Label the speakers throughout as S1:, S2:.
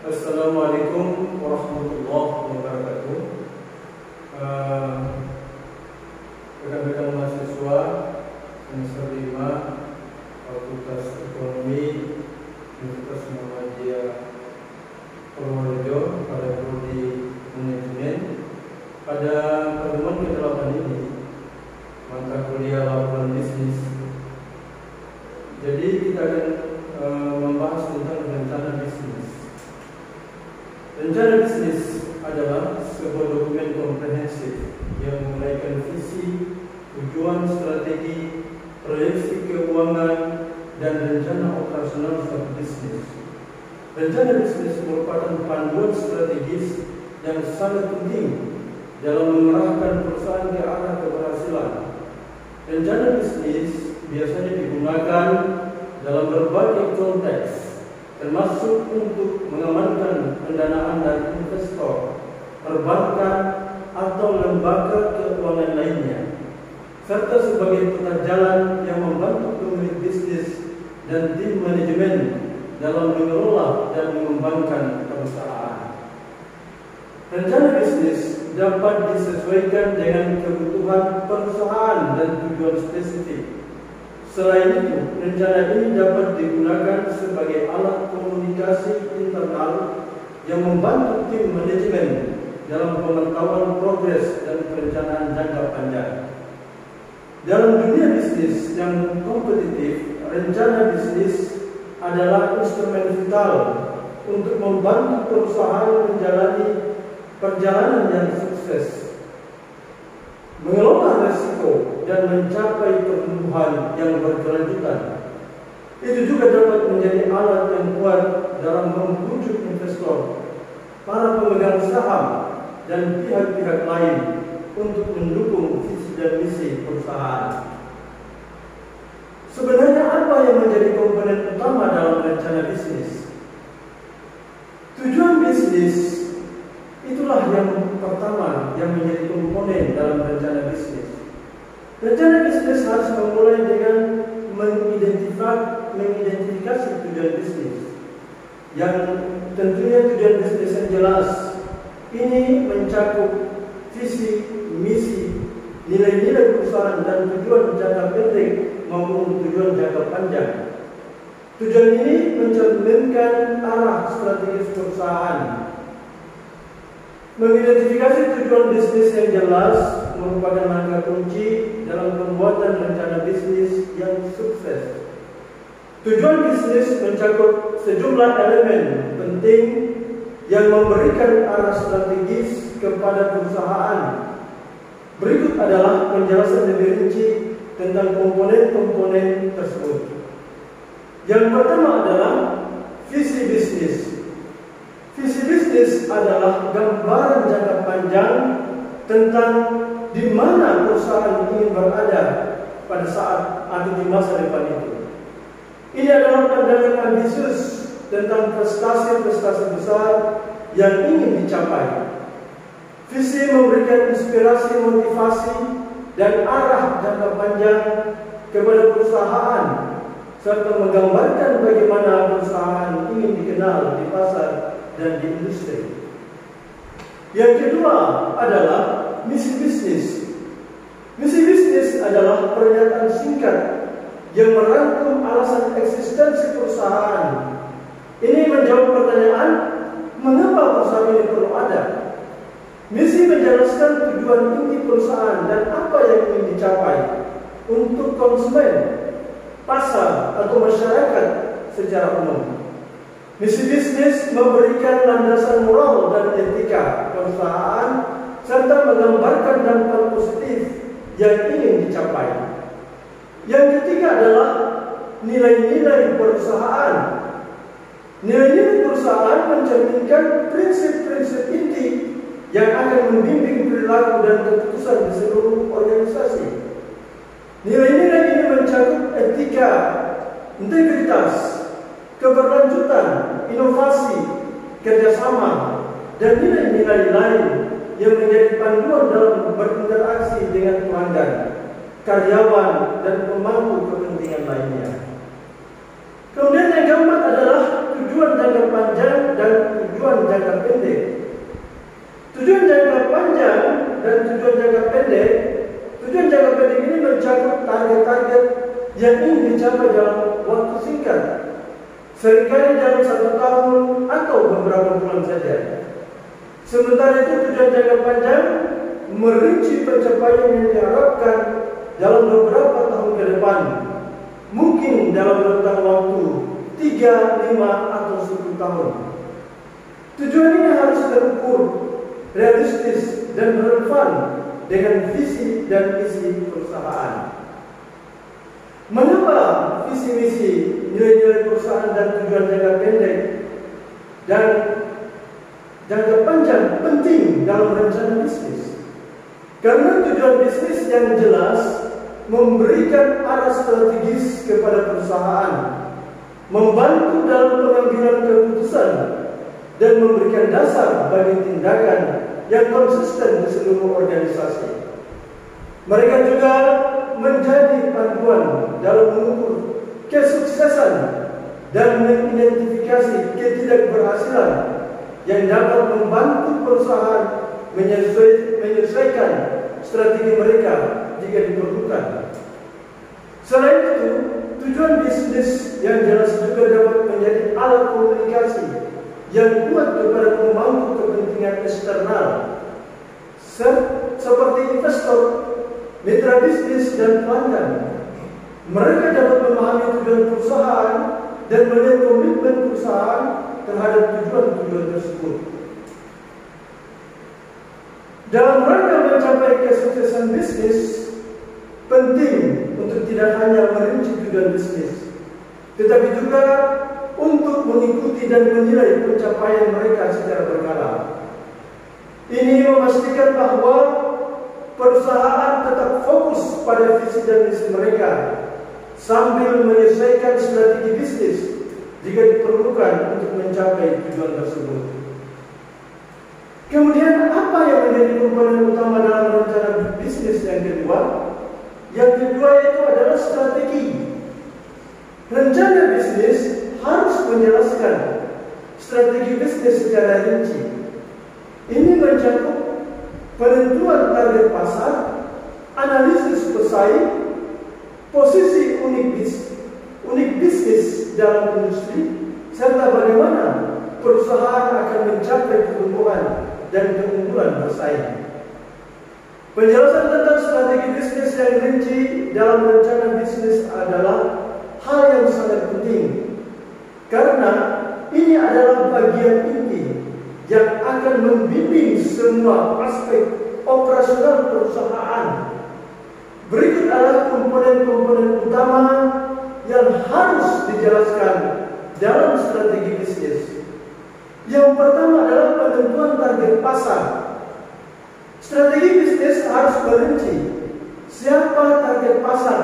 S1: Assalamualaikum warahmatullahi wabarakatuh. Rekan-rekan mahasiswa semester 5 Fakultas Ekonomi Universitas Muhammadiyah Purworejo pada prodi manajemen. Pada pertemuan ke-8 ini mata kuliah laporan bisnis. Jadi kita akan membahas tentang rencana bisnis. Rencana bisnis adalah sebuah dokumen komprehensif yang menguraikan visi, tujuan, strategi, proyeksi keuangan, dan rencana operasional suatu bisnis. Rencana bisnis merupakan panduan strategis yang sangat penting dalam mengarahkan perusahaan ke arah keberhasilan. Rencana bisnis biasanya digunakan dalam berbagai konteks, termasuk untuk mengamankan pendanaan dari investor, perbankan, atau lembaga keuangan lainnya, serta sebagai peta jalan yang membantu pemilik bisnis dan tim manajemen dalam mengelola dan mengembangkan perusahaan. Rencana bisnis dapat disesuaikan dengan kebutuhan perusahaan dan tujuan spesifik. Selain itu, rencana ini dapat digunakan sebagai alat komunikasi internal yang membantu tim manajemen dalam pemantauan progres dan perencanaan jangka panjang. Dalam dunia bisnis yang kompetitif, rencana bisnis adalah instrumen vital untuk membantu perusahaan menjalani perjalanan yang sukses, mengelola risiko, dan mencapai pertumbuhan yang berkelanjutan. Itu juga dapat menjadi alat yang kuat dalam membujuk investor, para pemegang saham, dan pihak-pihak lain untuk mendukung visi dan misi perusahaan. Sebenarnya apa yang menjadi komponen utama dalam rencana bisnis? Tujuan bisnis itulah yang pertama yang menjadi komponen dalam rencana bisnis. Rencana bisnis harus memulai dengan mengidentifikasi tujuan bisnis, yang tentunya tujuan bisnis yang jelas. Ini mencakup visi, misi, nilai-nilai perusahaan, dan tujuan jangka pendek maupun tujuan jangka panjang. Tujuan ini mencerminkan arah strategis perusahaan. Mengidentifikasi tujuan bisnis yang jelas merupakan langkah kunci dalam pembuatan rencana bisnis yang sukses. Tujuan bisnis mencakup sejumlah elemen penting yang memberikan arah strategis kepada perusahaan. Berikut adalah penjelasan lebih rinci tentang komponen-komponen tersebut. Yang pertama adalah visi bisnis. Visi bisnis adalah gambaran jangka panjang tentang di mana perusahaan ingin berada pada saat atau di masa depan itu. Ini adalah pandangan ambisius tentang prestasi-prestasi besar yang ingin dicapai. Visi memberikan inspirasi, motivasi, dan arah jangka panjang kepada perusahaan, serta menggambarkan bagaimana perusahaan ingin dikenal di pasar dan di industri. Yang kedua adalah misi bisnis. Misi bisnis adalah pernyataan singkat yang merangkum alasan eksistensi perusahaan. Ini menjawab pertanyaan, mengapa perusahaan ini perlu ada? Misi menjelaskan tujuan inti perusahaan dan apa yang ingin dicapai untuk konsumen, pasar, atau masyarakat secara umum. Misi bisnis memberikan landasan moral dan etika perusahaan serta menggambarkan dampak positif yang ingin dicapai. Yang ketiga adalah nilai-nilai perusahaan. Nilai-nilai perusahaan mencerminkan prinsip-prinsip inti yang akan membimbing perilaku dan keputusan di seluruh organisasi. Nilai-nilai ini mencakup etika, integritas, keberlanjutan, inovasi, kerjasama, dan nilai-nilai lain yang menjadi panduan dalam berinteraksi dengan pelanggan, karyawan, dan pemangku kepentingan lainnya. Kemudian yang keempat adalah tujuan jangka panjang dan tujuan tujuan jangka pendek, tujuan jangka pendek ini mencakup target-target yang ingin dicapai dalam waktu singkat, seringkali dalam 1 tahun atau beberapa bulan saja. Sementara itu tujuan jangka panjang merinci pencapaian yang diharapkan dalam beberapa tahun ke depan, mungkin dalam rentang waktu 3, 5, atau 10 tahun. Tujuan ini harus terukur, realistis, dan relevan dengan visi dan misi perusahaan. Mengapa visi misi, nilai-nilai perusahaan dan tujuan jangka pendek dan jangka panjang penting dalam rencana bisnis? Karena tujuan bisnis yang jelas memberikan arah strategis kepada perusahaan, membantu dalam pengambilan keputusan, dan memberikan dasar bagi tindakan yang konsisten di seluruh organisasi. Mereka juga menjadi panduan dalam mengukur kesuksesan dan mengidentifikasi ketidakberhasilan yang dapat membantu perusahaan menyesuaikan strategi mereka jika diperlukan. Selain itu, tujuan bisnis yang jelas juga dapat menjadi alat komunikasi yang kuat kepada pemangku kepentingan eksternal seperti investor, mitra bisnis, dan pelanggan. Mereka dapat memahami tujuan perusahaan dan melihat komitmen perusahaan terhadap tujuan-tujuan tersebut. Dalam rangka mencapai kesuksesan bisnis, penting untuk tidak hanya merinci tujuan bisnis, tetapi juga untuk mengikuti dan menilai pencapaian mereka secara berkala. Ini memastikan bahwa perusahaan tetap fokus pada visi dan misi mereka sambil menyesuaikan strategi bisnis jika diperlukan untuk mencapai tujuan tersebut. Kemudian apa yang menjadi komponen utama dalam rencana bisnis yang kedua? Yang kedua itu adalah strategi. Rencana bisnis harus menjelaskan strategi bisnis secara rinci. Ini mencakup penentuan target pasar, analisis pesaing, posisi unik bisnis dalam industri, serta bagaimana perusahaan akan mencapai pertumbuhan dan keunggulan bersaing. Penjelasan tentang strategi bisnis yang rinci dalam rencana bisnis adalah hal yang sangat penting, karena ini adalah bagian inti yang akan membimbing semua aspek operasional perusahaan. Berikut adalah komponen-komponen utama yang harus dijelaskan dalam strategi bisnis. Yang pertama adalah penentuan target pasar. Strategi bisnis harus merinci siapa target pasar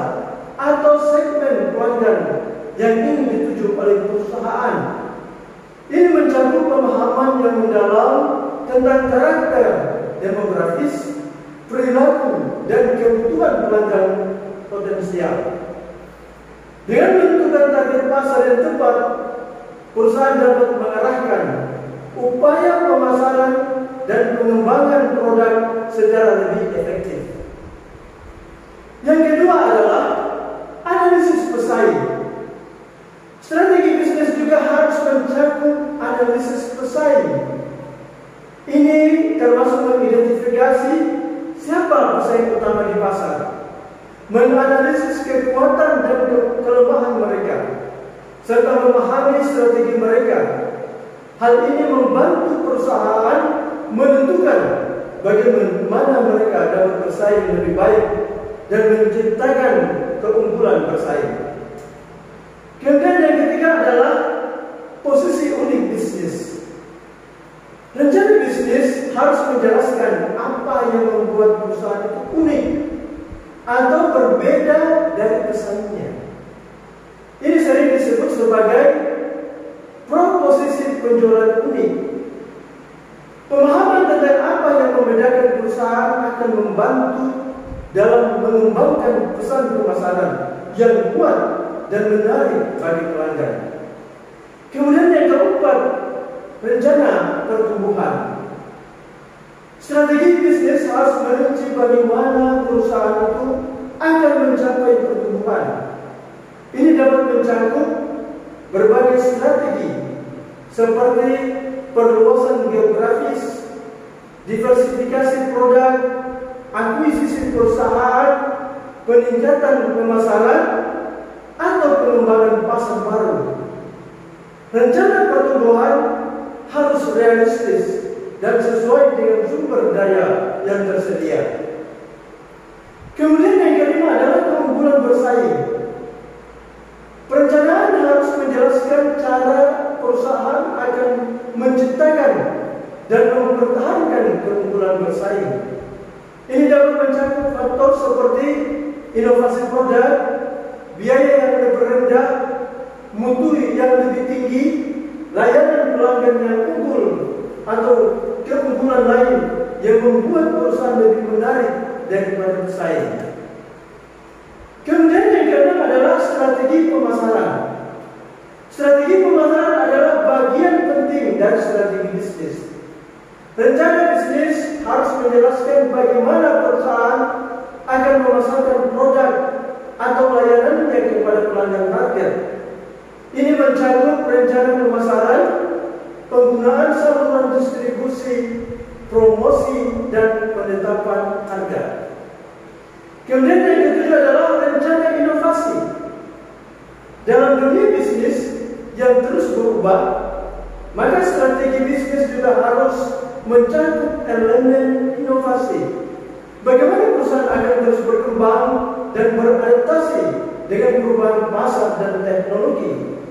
S1: atau segmen pelanggan yang ingin dituju oleh perusahaan. Ini mencakup pemahaman yang mendalam tentang karakter demografis, perilaku, dan kebutuhan pelanggan potensial. Dengan menentukan target pasar yang tepat, perusahaan dapat mengarahkan upaya pemasaran dan pengembangan produk secara lebih efektif. Yang kedua adalah analisis pesaing. Strategi bisnis juga harus mencakup analisis pesaing. Ini termasuk mengidentifikasi siapa pesaing utama di pasar, menganalisis kekuatan dan kelemahan mereka, serta memahami strategi mereka. Hal ini membantu perusahaan menentukan bagaimana mereka dapat bersaing lebih baik dan menciptakan keunggulan bersaing. Kemudian yang ketiga adalah posisi unik bisnis. Rencana bisnis harus menjelaskan apa yang membuat perusahaan itu unik atau berbeda dari pesaingnya. Ini sering disebut sebagai proposisi penjualan unik. Pemahaman tentang apa yang membedakan perusahaan akan membantu dalam mengembangkan pesan pemasaran yang kuat dan menarik bagi pelanggan. Kemudian yang keempat, rencana pertumbuhan. Strategi bisnis harus merinci bagaimana perusahaan itu akan mencapai pertumbuhan. Ini dapat mencakup berbagai strategi seperti perluasan geografis, diversifikasi produk, akuisisi perusahaan, peningkatan pemasaran, atau pengembangan pasar baru. Rencana pertumbuhan harus realistis dan sesuai dengan sumber daya yang tersedia. Kemudian yang kelima adalah keunggulan bersaing. Perencanaan harus menjelaskan cara perusahaan akan menciptakan dan mempertahankan keunggulan bersaing. Ini dapat mencakup faktor seperti inovasi produk, biaya yang lebih rendah, mutu yang lebih tinggi, layanan pelanggan yang unggul, atau keunggulan lain yang membuat perusahaan lebih menarik daripada pesaing. Kemudian yang keenam adalah strategi pemasaran. Strategi pemasaran adalah bagian penting dari strategi bisnis. Rencana bisnis harus menjelaskan bagaimana perusahaan akan memasarkan produk atau layanannya kepada pelanggan target. Ini mencakup rencana pemasaran, penggunaan saluran distribusi, promosi, dan penetapan harga. Kemudian yang ketiga adalah rencana inovasi. Dalam dunia bisnis yang terus berubah, maka strategi bisnis juga harus mencakup elemen inovasi. Bagaimana perusahaan akan terus berkembang dan beradaptasi dengan perubahan pasar dan teknologi.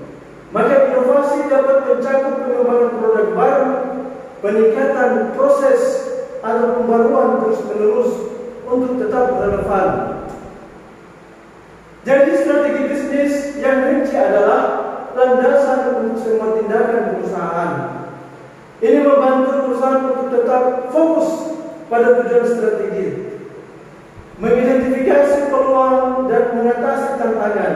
S1: Maka inovasi dapat mencakup pengembangan produk baru, peningkatan proses atau pembaruan terus-menerus untuk tetap relevan. Jadi strategi bisnis yang rinci adalah landasan untuk semua tindakan perusahaan. Ini membantu perusahaan untuk tetap fokus pada tujuan strategi, mengidentifikasi peluang dan mengatasi tantangan.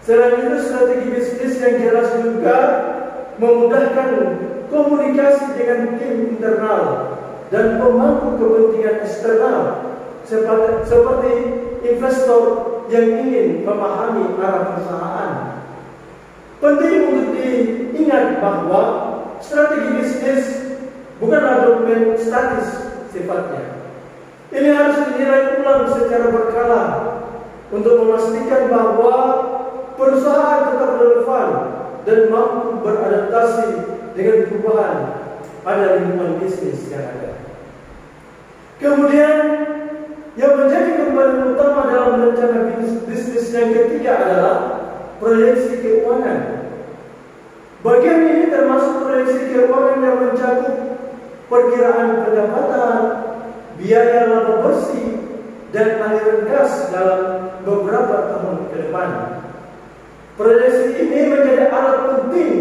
S1: Selain itu, strategi bisnis yang jelas juga memudahkan komunikasi dengan tim internal dan pemangku kepentingan eksternal seperti investor yang ingin memahami arah perusahaan. Penting untuk diingat bahwa strategi bisnis bukanlah dokumen statis sifatnya. Ini harus dinilai ulang secara berkala untuk memastikan bahwa perusahaan tetap relevan dan mampu beradaptasi dengan perubahan pada lingkungan bisnis yang ada. Kemudian yang menjadi komponen utama dalam rencana bisnis yang ketiga adalah proyeksi keuangan. Bagian ini termasuk proyeksi keuangan yang mencakup perkiraan pendapatan, biaya laba bersih, dan aliran kas dalam beberapa tahun ke depan. Proyeksi ini menjadi alat penting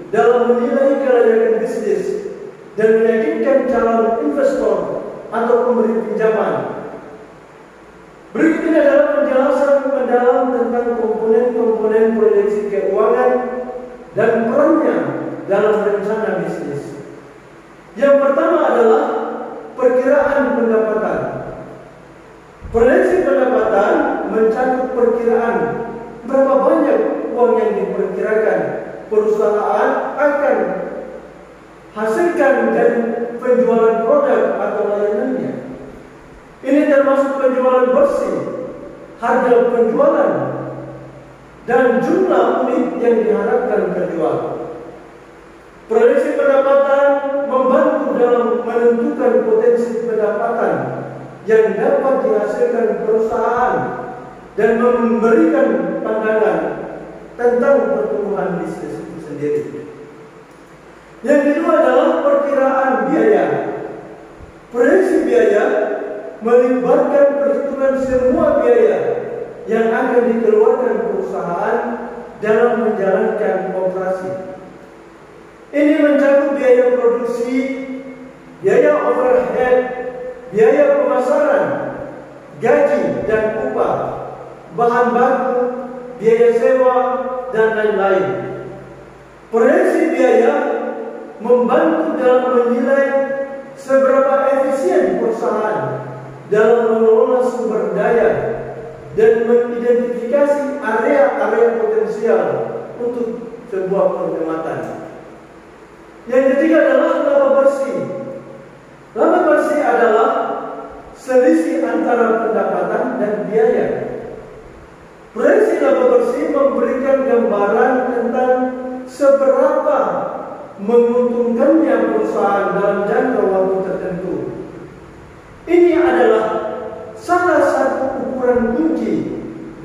S1: dalam menilai kelayakan bisnis dan meyakinkan calon investor atau pemberi pinjaman. Berikut ini adalah penjelasan mendalam tentang komponen-komponen proyeksi keuangan dan perannya dalam rencana bisnis. Yang pertama adalah perkiraan pendapatan. Proyeksi pendapatan mencakup perkiraan berapa banyak uang yang diperkirakan perusahaan akan hasilkan dari penjualan produk atau layanannya. Ini termasuk penjualan bersih, harga penjualan, dan jumlah unit yang diharapkan terjual. Proyeksi pendapatan membantu dalam menentukan potensi pendapatan yang dapat dihasilkan perusahaan dan memberikan pandangan tentang pertumbuhan bisnis itu sendiri. Yang kedua adalah perkiraan biaya. Proyeksi biaya melibatkan perhitungan semua biaya yang akan dikeluarkan perusahaan dalam menjalankan operasi. Ini mencakup biaya produksi, biaya overhead, biaya pemasaran, gaji dan upah, bahan baku, biaya sewa, dan lain-lain. Proyeksi biaya membantu dalam menilai seberapa efisien perusahaan dalam mengelola sumber daya dan mengidentifikasi area-area potensial untuk sebuah penghematan. Yang ketiga adalah laba bersih. Laba bersih adalah selisih antara pendapatan dan biaya. Proyeksi laba bersih memberikan gambaran tentang seberapa menguntungkannya perusahaan dalam jangka waktu tertentu. Ini adalah salah satu ukuran kunci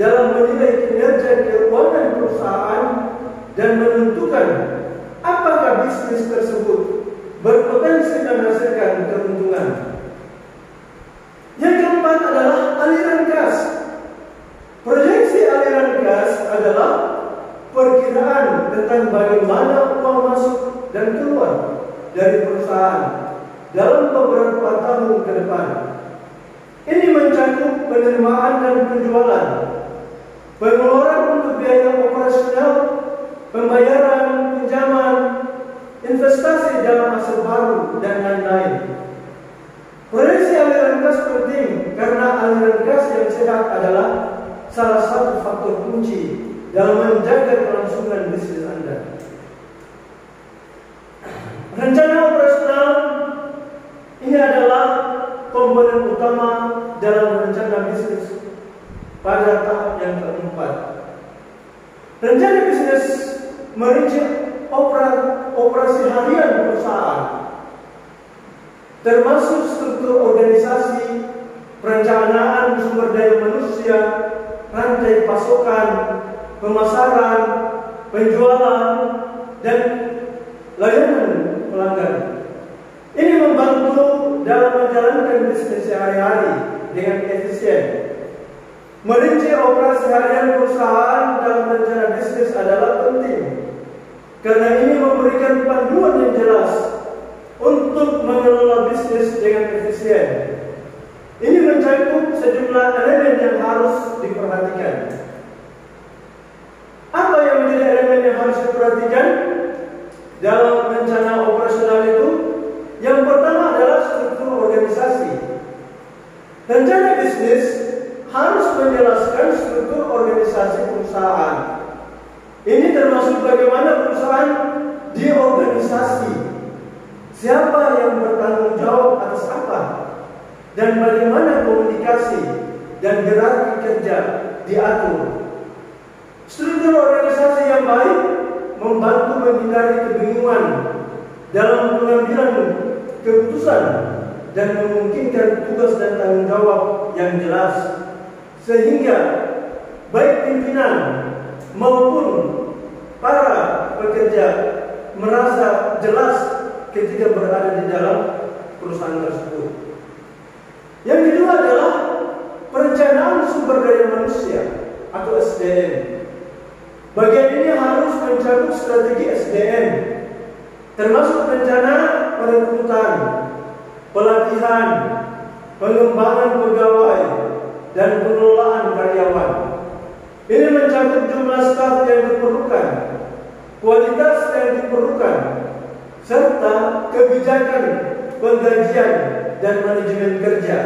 S1: dalam menilai kinerja keuangan perusahaan dan menentukan apakah bisnis tersebut berpotensi menghasilkan keuntungan. Yang keempat adalah aliran kas. Proyeksi aliran kas adalah perkiraan tentang bagaimana uang masuk dan keluar dari perusahaan dalam beberapa tahun ke depan. Ini mencakup penerimaan dan penjualan, pengeluaran untuk biaya operasional, pembayaran pinjaman, investasi dalam aset baru, dan lain-lain. Proyeksi aliran kas penting karena aliran kas yang sehat adalah salah satu faktor kunci dalam menjaga kelangsungan bisnis Anda. Rencana operasional ini adalah komponen utama dalam rencana bisnis pada tahap yang keempat. Rencana bisnis merinci operasi harian perusahaan, termasuk struktur organisasi, perencanaan sumber daya manusia, rantai pasokan, pemasaran, penjualan, dan layanan pelanggan. Ini membantu dalam menjalankan bisnis sehari-hari dengan efisien. Merinci operasi harian perusahaan dalam rencana bisnis adalah penting, karena ini memberikan panduan yang jelas untuk mengelola bisnis dengan efisien. Ini mencakup sejumlah elemen yang harus diperhatikan. Apa yang menjadi elemen yang harus diperhatikan dalam rencana operasional itu? Yang pertama adalah struktur organisasi. Rencana bisnis harus menjelaskan struktur organisasi perusahaan. Ini termasuk bagaimana perusahaan diorganisasi, siapa yang bertanggung jawab atas apa, dan bagaimana komunikasi dan hierarki kerja diatur. Struktur organisasi yang baik membantu menghindari kebingungan dalam pengambilan keputusan dan memungkinkan tugas dan tanggung jawab yang jelas, sehingga baik pimpinan maupun para pekerja merasa jelas ketika berada di dalam perusahaan tersebut. Yang kedua adalah perencanaan sumber daya manusia atau SDM. Bagian ini harus mencakup strategi SDM, termasuk rencana perekrutan, pelatihan, pengembangan pegawai, dan pengelolaan karyawan. Ini mencakup jumlah staf yang diperlukan, kualitas yang diperlukan, serta kebijakan penggajian dan manajemen kerja.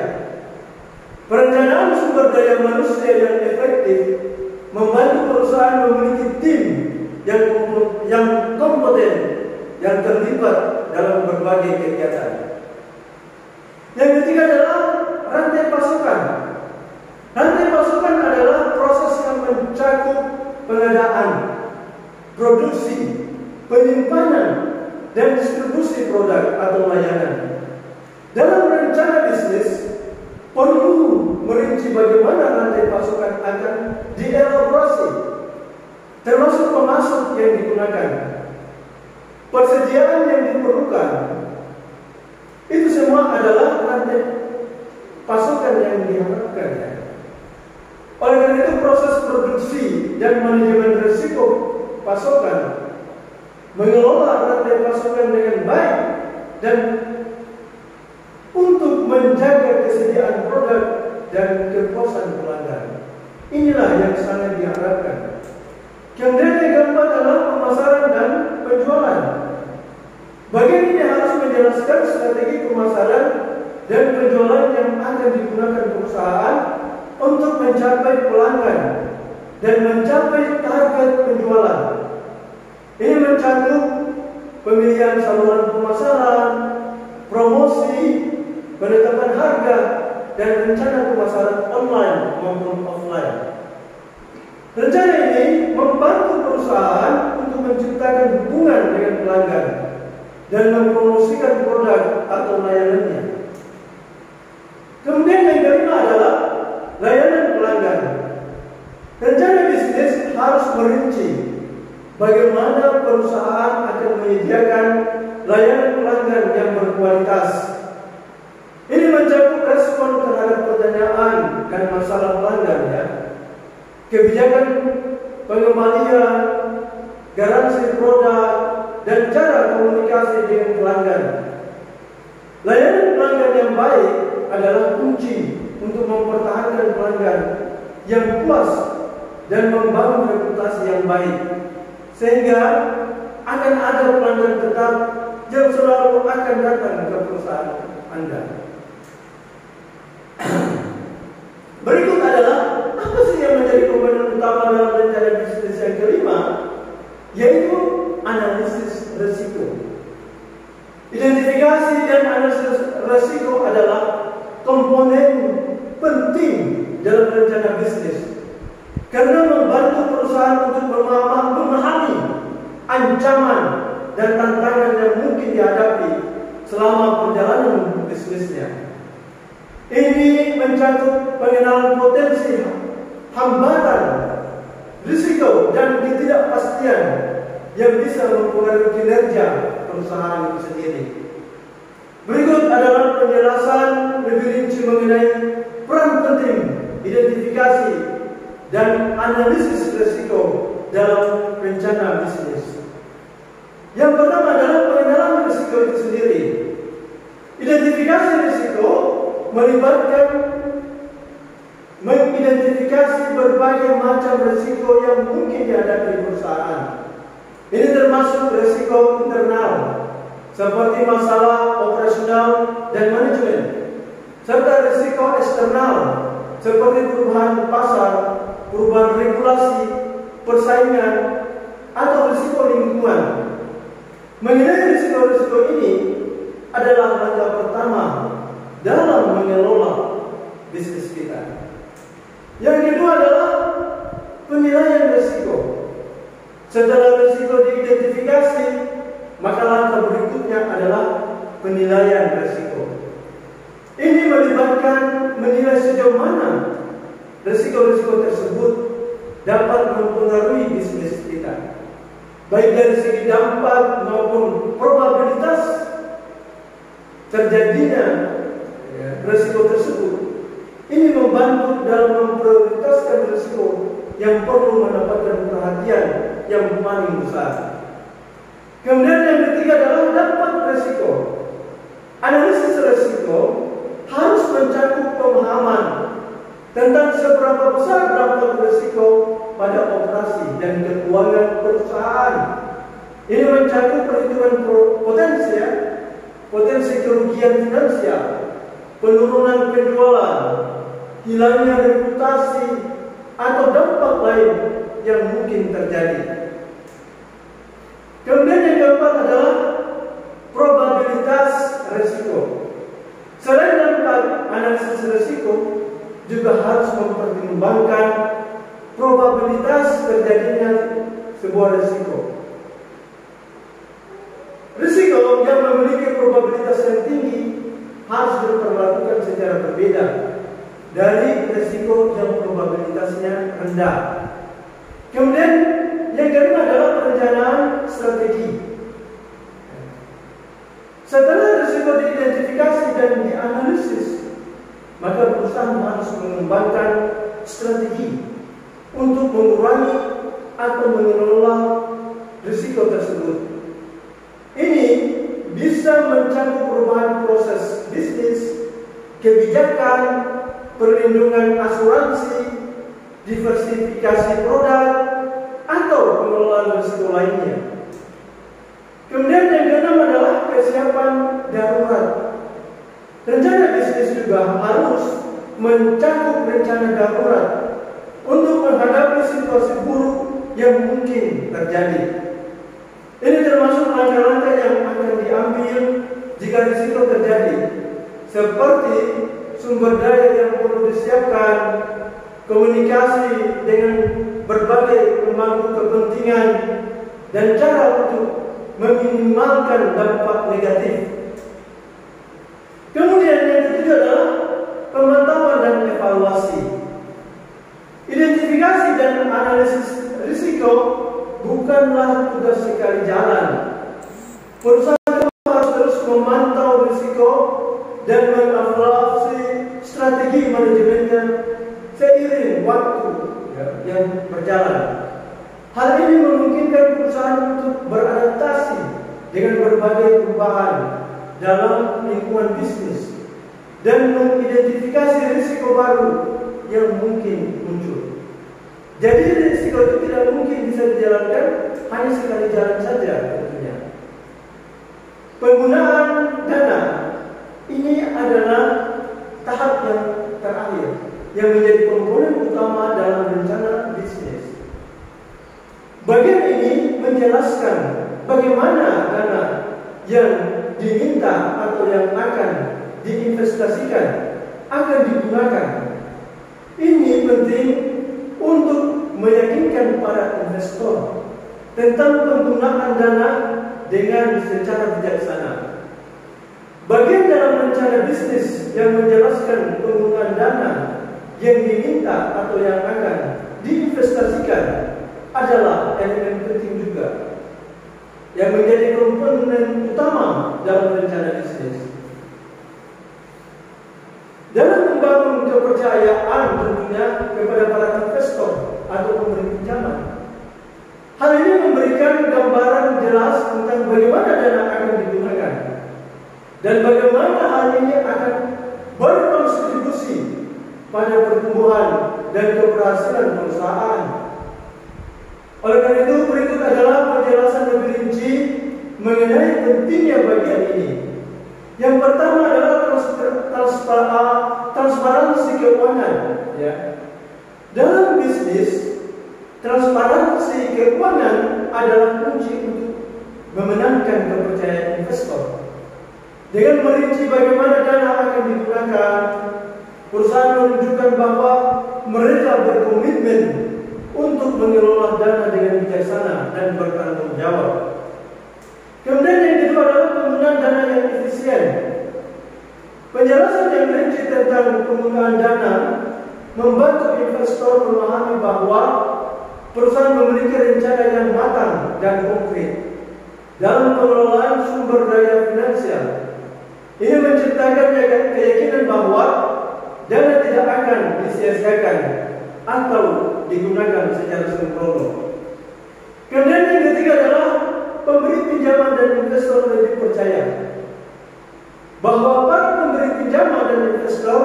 S1: Perencanaan sumber daya manusia yang efektif membantu perusahaan memiliki tim yang kompeten, yang terlibat dalam berbagai kegiatan. Yang ketiga adalah rantai pasokan. Rantai pasokan adalah proses yang mencakup pengadaan, produksi, penyimpanan, dan distribusi produk atau layanan. Dalam rencana bisnis perlu merinci bagaimana rantai pasokan akan dielaborasi, termasuk pemasok yang digunakan, persediaan yang diperlukan. Itu semua adalah rantai pasokan yang diharapkan. Oleh karena itu proses produksi dan manajemen risiko pasokan, mengelola rantai pasokan dengan baik dan untuk menjaga kesediaan produk dan kepuasan pelanggan. Inilah yang sangat diharapkan. Kemudian yang keempat adalah pemasaran dan penjualan. Bagian ini harus menjadi menjelaskan strategi pemasaran dan penjualan yang akan digunakan perusahaan untuk mencapai pelanggan dan mencapai target penjualan. Ini mencakup pemilihan saluran pemasaran, promosi, penetapan harga, dan rencana pemasaran online maupun offline. Rencana ini membantu perusahaan untuk menciptakan hubungan dengan pelanggan dan mempromosikan produk atau layanannya. Kemudian yang kelima adalah layanan pelanggan. Rencana bisnis harus merinci bagaimana perusahaan akan menyediakan layanan pelanggan yang berkualitas. Ini mencakup respon terhadap pertanyaan dan masalah pelanggan, ya. Kebijakan pengembalian, garansi produk, dan cara komunikasi dengan pelanggan. Layanan pelanggan yang baik adalah kunci untuk mempertahankan pelanggan yang puas dan membangun reputasi yang baik, sehingga akan ada pelanggan tetap yang selalu akan datang ke perusahaan Anda. Berikut adalah apa sih yang menjadi komponen utama dalam rencana bisnis yang kelima, yaitu analisis risiko. Identifikasi dan analisis risiko adalah komponen penting dalam rencana bisnis karena membantu perusahaan untuk memahami ancaman dan tantangan yang mungkin dihadapi selama perjalanan bisnisnya. Ini mencakup pengenalan potensi, hambatan, risiko, dan ketidakpastian yang bisa mempengaruhi kinerja perusahaan itu sendiri. Berikut adalah penjelasan lebih rinci mengenai peran penting identifikasi dan analisis risiko dalam rencana bisnis. Yang pertama adalah pengenalan risiko itu sendiri. Identifikasi risiko melibatkan mengidentifikasi berbagai macam risiko yang mungkin dihadapi perusahaan. Ini termasuk risiko internal seperti masalah operasional dan manajemen, serta risiko eksternal seperti perubahan pasar, perubahan regulasi, persaingan, atau risiko lingkungan. Mengenai risiko-risiko ini adalah langkah pertama dalam mengelola bisnis kita. Yang kedua adalah penilaian risiko. Setelah risiko diidentifikasi, maka langkah berikutnya adalah penilaian risiko. Ini melibatkan menilai sejauh mana risiko-risiko tersebut dapat mempengaruhi bisnis kita, baik dari segi dampak maupun probabilitas terjadinya risiko tersebut. Ini membantu dalam memprioritaskan risiko yang perlu mendapatkan perhatian yang paling besar. Kemudian yang ketiga adalah dampak risiko. Analisis risiko harus mencakup pemahaman tentang seberapa besar dampak risiko pada operasi dan keuangan perusahaan. Ini mencakup perhitungan potensi kerugian finansial, penurunan penjualan, hilangnya reputasi, atau dampak lain yang mungkin terjadi. Kemudian yang keempat adalah probabilitas risiko. Selain dampak analisis risiko, juga harus mempertimbangkan probabilitas terjadinya sebuah risiko. Risiko yang memiliki probabilitas yang tinggi harus diperlakukan secara berbeda dari risiko yang probabilitasnya rendah. Kemudian yang kelima adalah perencanaan strategi. Setelah risiko diidentifikasi dan dianalisis, maka perusahaan harus mengembangkan strategi untuk mengurangi atau mengelola risiko tersebut. Ini bisa mencakup perubahan proses bisnis, kebijakan, perlindungan asuransi, diversifikasi produk, atau pengelolaan risiko lainnya. Kemudian yang keenam adalah kesiapan darurat. Rencana bisnis juga harus mencakup rencana darurat untuk menghadapi situasi buruk yang mungkin terjadi. Ini termasuk langkah-langkah yang akan diambil jika risiko terjadi, seperti sumber daya yang perlu disiapkan, komunikasi dengan berbagai pemangku kepentingan, dan cara untuk meminimalkan dampak negatif. Kemudian yang ketiga adalah pemantauan dan evaluasi. Identifikasi dan analisis risiko bukanlah tugas sekali jalan. Perusahaan harus terus memantau risiko dan mengevaluasi strategi manajemennya seiring waktu yang berjalan. Hal ini memungkinkan perusahaan untuk beradaptasi dengan berbagai perubahan dalam lingkungan bisnis dan mengidentifikasi risiko baru yang mungkin muncul. Jadi risiko itu tidak mungkin bisa dijalankan hanya sekali jalan saja tentunya. Penggunaan dana ini adalah tahap yang terakhir yang menjadi komponen utama dalam rencana bisnis. Bagian ini menjelaskan bagaimana dana yang diminta atau yang akan diinvestasikan akan digunakan. Ini penting untuk meyakinkan para investor tentang penggunaan dana dengan secara bijaksana. Bagian dalam rencana bisnis yang menjelaskan penggunaan dana yang diminta atau yang akan diinvestasikan adalah elemen penting juga yang menjadi komponen utama dalam rencana bisnis. Dalam membangun kepercayaan tentunya kepada para investor atau pemberi pinjaman. Hal ini memberikan gambaran jelas tentang bagaimana dana akan digunakan dan bagaimana hal ini akan berkontribusi pada pertumbuhan dan keberhasilan perusahaan. Oleh karena itu, berikut adalah penjelasan lebih rinci mengenai pentingnya bagian ini. Yang pertama adalah transparansi keuangan. Ya. Dalam bisnis, transparansi keuangan adalah kunci untuk memenangkan kepercayaan investor. Dengan merinci bagaimana dana akan digunakan, perusahaan menunjukkan bahwa mereka berkomitmen untuk mengelola dana dengan bijaksana dan bertanggung jawab. Kemudian yang kedua adalah penggunaan dana yang efisien. Penjelasan yang rinci tentang penggunaan dana membantu investor memahami bahwa perusahaan memiliki rencana yang matang dan konkret dalam pengelolaan sumber daya finansial. Ini menciptakan keyakinan bahwa dana tidak akan disia-siakan atau digunakan secara sembrono. Kemudian yang ketiga adalah pemberi pinjaman dan investor lebih percaya bahwa para pemberi pinjaman dan investor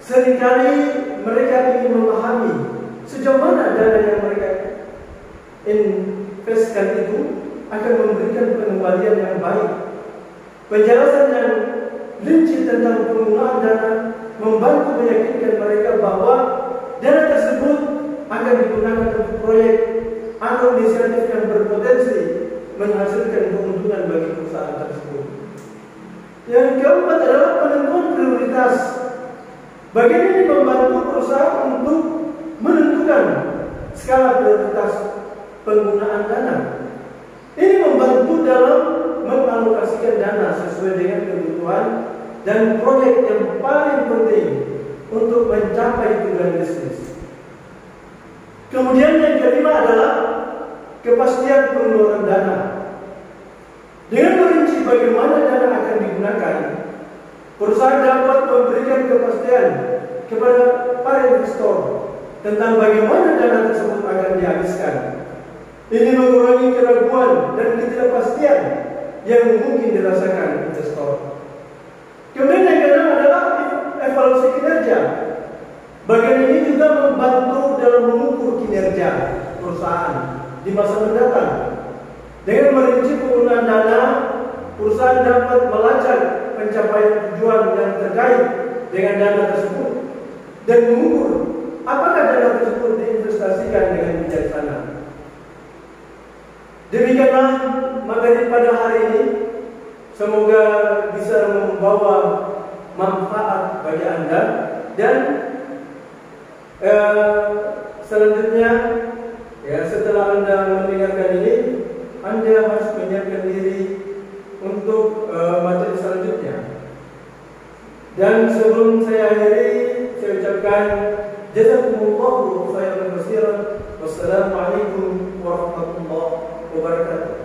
S1: seringkali mereka ingin memahami sejauh mana dana yang mereka investkan itu akan memberikan pengembalian yang baik. Penjelasan yang rinci tentang penggunaan dana membantu meyakinkan mereka bahwa dana tersebut akan digunakan untuk proyek atau inisiatif yang berpotensi menghasilkan keuntungan bagi perusahaan tersebut. Yang keempat adalah penentuan prioritas. Bagian ini membantu perusahaan untuk menentukan skala prioritas penggunaan dana. Ini membantu dalam mengalokasikan dana sesuai dengan kebutuhan dan proyek yang paling penting untuk mencapai tujuan bisnis. Kemudian yang kelima adalah kepastian pengeluaran dana. Dengan merinci bagaimana dana akan digunakan, perusahaan dapat memberikan kepastian kepada para investor tentang bagaimana dana tersebut akan dihabiskan. Ini mengurangi keraguan dan ketidakpastian yang mungkin dirasakan investor. Kemudian yang keenam adalah evaluasi kinerja. Bagian ini juga membantu dalam mengukur kinerja perusahaan di masa mendatang Dengan merinci penggunaan dana, perusahaan dapat melacak pencapaian tujuan yang terkait dengan dana tersebut dan mengukur apakah dana tersebut diinvestasikan dengan bijaksana. Demikianlah materi pada hari ini. Semoga bisa membawa manfaat bagi Anda dan selanjutnya ya, setelah Anda mendengarkan ini, Anda harus menyiapkan diri untuk materi selanjutnya. Dan sebelum saya akhiri, saya ucapkan jazakumullahu khairan katsiran. Wassalamualaikum warahmatullahi wabarakatuh.